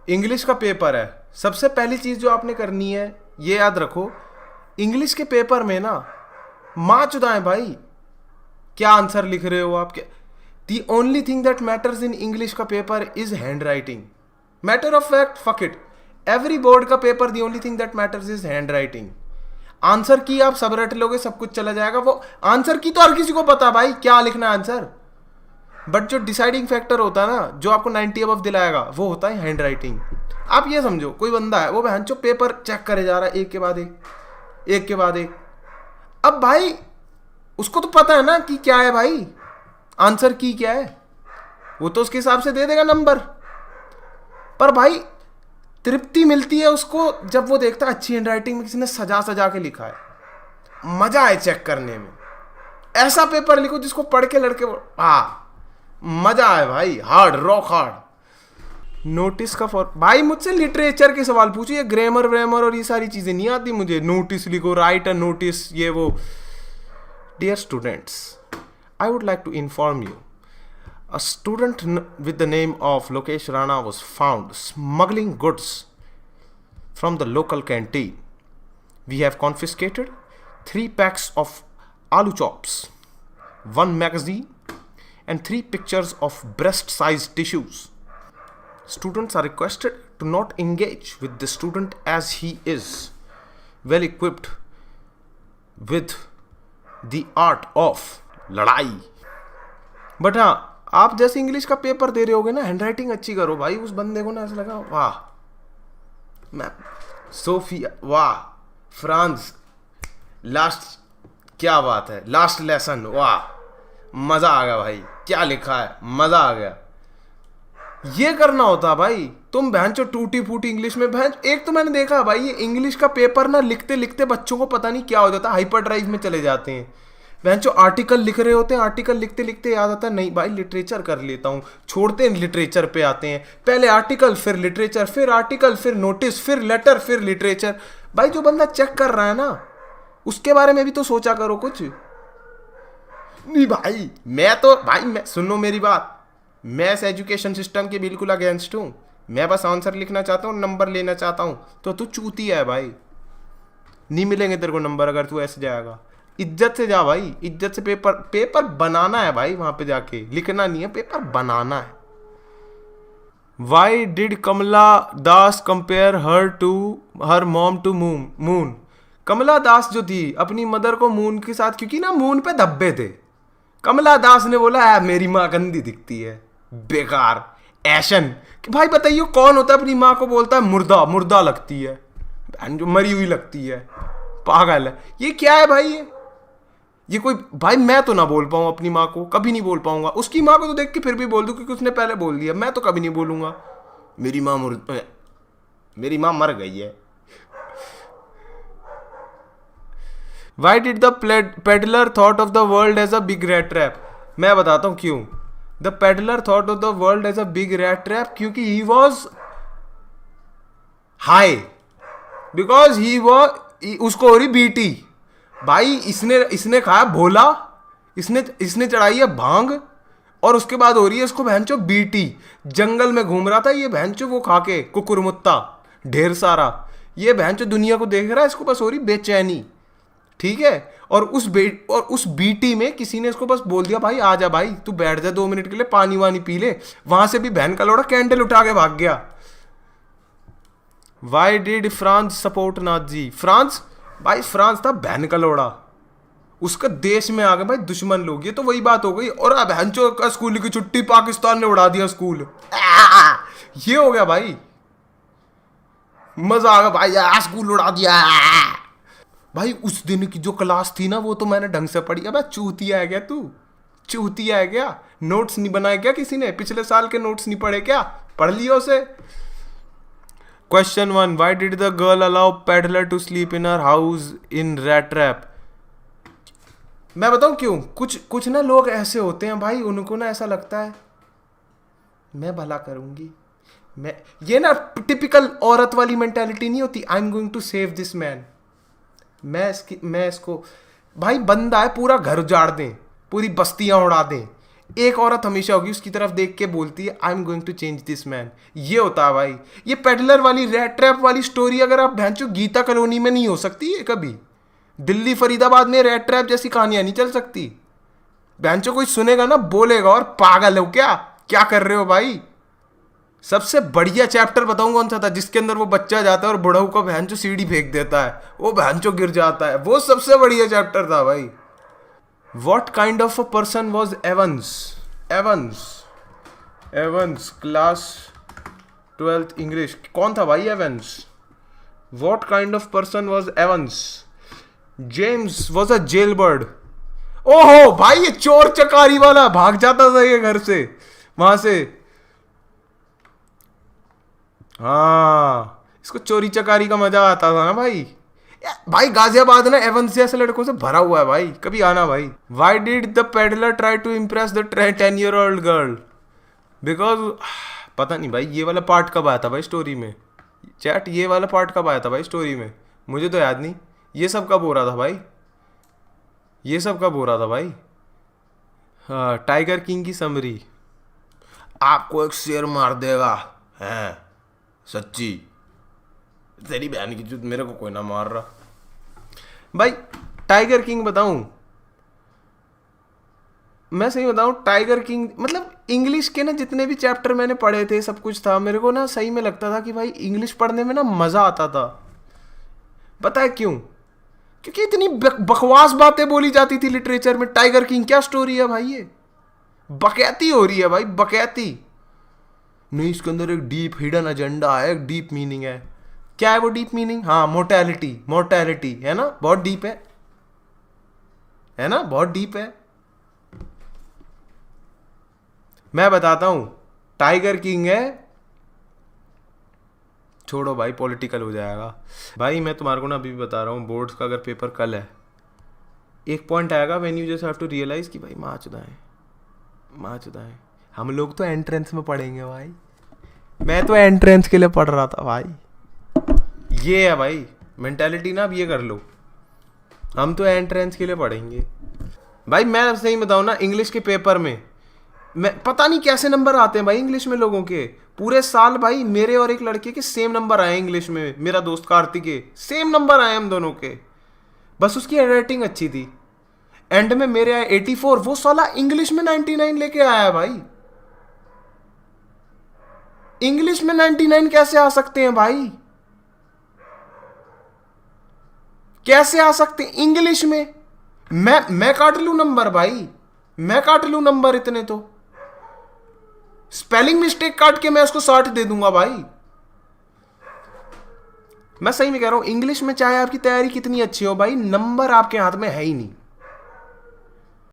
English का paper है, सबसे पहली चीज जो आपने करनी है ये याद रखो, इंग्लिश के पेपर में ना माँ चुदाएं भाई, क्या आंसर लिख रहे हो आप, क्या। The only thing that matters in English का paper is handwriting. Matter of fact, fuck it, every board का paper the only thing that matters is handwriting. Answer की आप सब रट लोगे, सब कुछ चला जाएगा, वो आंसर की तो हर किसी को पता भाई क्या लिखना है आंसर, बट जो डिसाइडिंग फैक्टर होता है ना, जो आपको 90 अबव दिलाएगा, वो होता है हैंड राइटिंग। आप ये समझो, कोई बंदा है वो बहनचो पेपर चेक करे जा रहा है एक के बाद एक, एक के बाद एक। अब भाई उसको तो पता है ना कि क्या है भाई, आंसर की क्या है, वो तो उसके हिसाब से दे देगा नंबर। पर भाई तृप्ति मिलती है उसको जब वो देखता है अच्छी हैंड राइटिंग में किसी ने सजा सजा के लिखा है, मजा है चेक करने में। ऐसा पेपर लिखो जिसको पढ़ के लड़के मजा आए भाई, हार्ड, रॉक हार्ड। नोटिस का फॉर भाई मुझसे लिटरेचर के सवाल पूछो, ये ग्रामर व्रामर और ये सारी चीजें नहीं आती मुझे। नोटिस लिखो, राइट अ नोटिस, ये वो। Dear students, I would like to inform you, a student with the name of Lokesh Rana was found smuggling goods from the local canteen. We have confiscated 3 packs of aloo chops, 1 magazine, and 3 pictures of breast-sized tissues. Students are requested to not engage with the student as he is well equipped with the art of लड़ाई। But हाँ, आप जैसे English का paper दे रहे होगे ना, hand writing अच्छी करो भाई। उस बंदे को ना ऐसा लगा वाह, मैं सोफिया, वाह फ्रांस, लास्ट, क्या बात है, लास्ट लेसन, वाह मजा आ गया भाई, क्या लिखा है, मजा आ गया। ये करना होता भाई। तुम बहनचो टूटी फूटी इंग्लिश में बहन, एक तो मैंने देखा भाई ये इंग्लिश का पेपर ना लिखते लिखते बच्चों को पता नहीं क्या हो जाता, हाइपर ड्राइव में चले जाते हैं। बहनचो आर्टिकल लिख रहे होते हैं, आर्टिकल लिखते लिखते याद आता है नहीं भाई लिटरेचर कर लेता हूँ, छोड़ते हैं लिटरेचर पे आते हैं। पहले आर्टिकल, फिर लिटरेचर, फिर आर्टिकल, फिर नोटिस, फिर लेटर, फिर लिटरेचर। भाई जो बंदा चेक कर रहा है ना, उसके बारे में भी तो सोचा करो कुछ। नहीं भाई मैं सुनो मेरी बात, मैं इस एजुकेशन सिस्टम के बिल्कुल अगेंस्ट हूँ। मैं बस आंसर लिखना चाहता हूँ, नंबर लेना चाहता हूँ। तो तू चूती है भाई, नहीं मिलेंगे तेरे को नंबर अगर तू ऐसे जाएगा। इज्जत से जा भाई, इज्जत से पेपर बनाना है भाई, वहां पे जाके लिखना नहीं है, पेपर बनाना है। Why did Kamala Das compare her mom to moon. Kamala Das जो थी अपनी मदर को मून के साथ, क्योंकि ना मून पे धब्बे थे। कमला दास ने बोला मेरी माँ गंदी दिखती है, बेकार ऐशन। कि भाई बताइए कौन होता है अपनी माँ को बोलता है मुर्दा, मुर्दा लगती है, जो मरी हुई लगती है, पागल है। ये क्या है भाई, ये कोई भाई, मैं तो ना बोल पाऊँ अपनी माँ को, कभी नहीं बोल पाऊंगा। उसकी माँ को तो देख के फिर भी बोल दूँ क्योंकि उसने पहले बोल दिया, मैं तो कभी नहीं बोलूंगा मेरी माँ मर गई है। Why did the peddler thought of the world as a big rat trap? मैं बताता हूँ क्यों। The peddler thought of the world as a big rat trap क्योंकि he was high, because उसको हो रही बीटी। भाई इसने खाया भोला, इसने चढ़ाई है भांग, और उसके बाद हो रही है इसको बहनचो बीटी। जंगल में घूम रहा था ये बहनचो वो खा के कुकुरमुत्ता ढेर सारा, ये बहनचो दुनिया को देख रहा है, इसको बस हो रही बेचैनी, ठीक है। और उस बीटी में किसी ने इसको बस बोल दिया भाई आ जा भाई, तू बैठ जा 2 मिनट के लिए, पानी वानी पी ले। वहां से भी बहन का लोड़ा कैंडल उठा के भाग गया। Why did France support Nazi. France था बहन का लोड़ा, उसका देश में आ गए भाई दुश्मन लोग। ये तो वही बात हो गई। और बहनचो का स्कूल की छुट्टी पाकिस्तान ने उड़ा दिया स्कूल, ये हो गया भाई, मजा आ गया भाई, स्कूल उड़ा दिया भाई। उस दिन की जो क्लास थी ना वो तो मैंने ढंग से पढ़ी। अब चूतिया है क्या तू, चूतिया है क्या? नोट्स नहीं बनाए क्या किसी ने? पिछले साल के नोट्स नहीं पढ़े क्या? पढ़ लियो उसे। Question 1. Why did the girl allow peddler to sleep in her house in rat trap? मैं बताऊं क्यों। कुछ ना लोग ऐसे होते हैं भाई, उनको ना ऐसा लगता है मैं भला करूंगी, ये ना टिपिकल औरत वाली मेंटालिटी नहीं होती, I am going to save this man. मैं इसको भाई, बंदा है पूरा घर उजाड़ दें, पूरी बस्तियां उड़ा दें, एक औरत हमेशा होगी उसकी तरफ देख के बोलती है I am going to change this man. ये होता है भाई। ये पेडलर वाली रेड ट्रैप वाली स्टोरी अगर आप भैंचो गीता कॉलोनी में नहीं हो सकती है कभी, दिल्ली फरीदाबाद में रेड ट्रैप जैसी कहानियां नहीं चल सकती। भैंचो कोई सुनेगा ना बोलेगा और पागल हो क्या, क्या कर रहे हो भाई। सबसे बढ़िया चैप्टर बताऊं कौन सा था, जिसके अंदर वो बच्चा जाता है और बुढ़ऊ को भैंचो सीढ़ी फेंक देता है, वो भैंचो गिर जाता है, वो सबसे बढ़िया चैप्टर था भाई। What kind of a person was Evans? Evans class 12th English. कौन था भाई Evans? What kind of person was Evans? James was a jailbird। ओहो भाई ये चोर चकारी वाला, भाग जाता था ये घर से वहां से। हाँ इसको चोरी चकारी का मजा आता था ना भाई। भाई गाजियाबाद ना एवंस जैसे लड़कों से भरा हुआ है भाई, कभी आना भाई। Why did the peddler try to impress the 10-year-old girl? Because पता नहीं भाई ये वाला पार्ट कब आया था भाई स्टोरी में, चैट ये वाला पार्ट कब आया था भाई स्टोरी में, मुझे तो याद नहीं। ये सब कब हो रहा था भाई, ये सब कब हो रहा था भाई? हाँ टाइगर किंग की समरी। आपको एक शेर मार देगा है सच्ची, तेरी बहन की जुद, मेरे को कोई ना मार रहा भाई। टाइगर किंग बताऊं, मैं सही बताऊं टाइगर किंग मतलब इंग्लिश के ना जितने भी चैप्टर मैंने पढ़े थे सब कुछ था, मेरे को ना सही में लगता था कि भाई इंग्लिश पढ़ने में ना मजा आता था। पता है क्यों? क्योंकि इतनी बकवास बातें बोली जाती थी लिटरेचर में। टाइगर किंग क्या स्टोरी है भाई, ये बकैती हो रही है भाई, बकैती नहीं। इसके अंदर एक डीप हिडन एजेंडा है, एक डीप मीनिंग है। क्या है वो डीप मीनिंग? हाँ मोर्टेलिटी, मोर्टेलिटी है ना, बहुत डीप है ना, बहुत डीप है। मैं बताता हूं टाइगर किंग है, छोड़ो भाई पॉलिटिकल हो जाएगा भाई। मैं तुम्हारे को ना अभी भी बता रहा हूँ, बोर्ड्स का अगर पेपर कल है, एक पॉइंट आएगा when you just have to realise कि भाई माँ चुदाएं। हम लोग तो एंट्रेंस में पढ़ेंगे भाई, मैं तो एंट्रेंस के लिए पढ़ रहा था भाई। ये है भाई मेंटालिटी ना, अब ये कर लो, हम तो एंट्रेंस के लिए पढ़ेंगे भाई। मैं सही बताऊँ ना इंग्लिश के पेपर में मैं पता नहीं कैसे नंबर आते हैं भाई इंग्लिश में लोगों के। पूरे साल भाई मेरे और एक लड़के के सेम नंबर आए इंग्लिश में, मेरा दोस्त कार्तिक के सेम नंबर आए हम दोनों के, बस उसकी हैंडराइटिंग अच्छी थी। एंड में मेरे आए 84, वो साला इंग्लिश में 99 लेके आया है भाई। इंग्लिश में 99 कैसे आ सकते हैं भाई, कैसे आ सकते हैं इंग्लिश में? मैं काट लूं नंबर भाई, मैं काट लूं नंबर इतने तो, स्पेलिंग मिस्टेक काट के मैं उसको 60 दे दूंगा भाई। मैं सही में कह रहा हूं इंग्लिश में चाहे आपकी तैयारी कितनी अच्छी हो भाई, नंबर आपके हाथ में है ही नहीं।